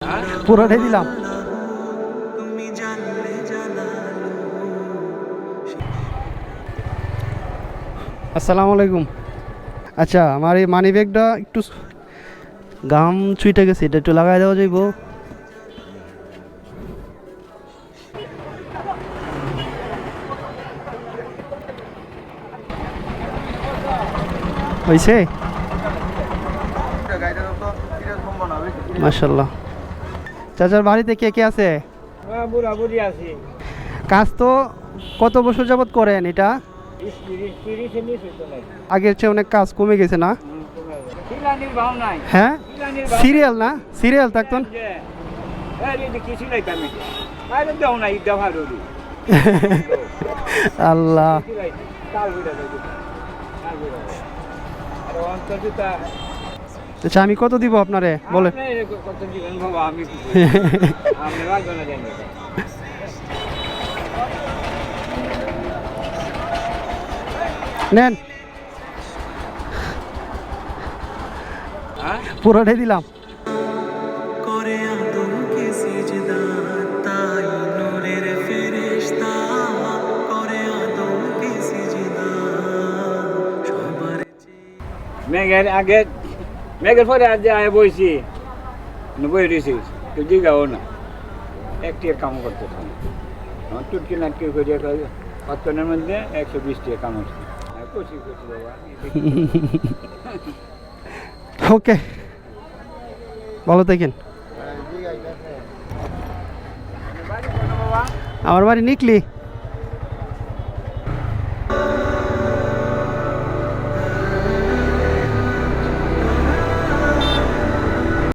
পুরোটাই দিলাম। আসসালামু আলাইকুম। আচ্ছা, আমার এই মানি ব্যাগটা একটু গাম ছুঁইটে গেছে, এটা একটু লাগাই দেওয়া যাইব? হয়েছে? মাশাআল্লাহ। চাচার বাড়িতে কে কে আছে? কাজ তো কত বছর যাবত করেন এটা? আগের চেয়ে অনেক কাজ কমে গেছে না? হ্যাঁ, সিরিয়াল না, সিরিয়াল থাকতো না? আল্লাহ। আচ্ছা, আমি কত দিব আপনারে বলে? নেন, পুরোটাই দিলাম। মেঘের আগে মেঘের পরে আজ আয় বইছি বই দিয়েছিস তুই জিগাও না একটি কাম করতে আমার টুটকি নাটকি করে পাঁচজনের মধ্যে 120 টাকা কাম হচ্ছে খুশি খুশি বাবা। ওকে, ভালো থাকেন। আমার বাড়ি নিকলি।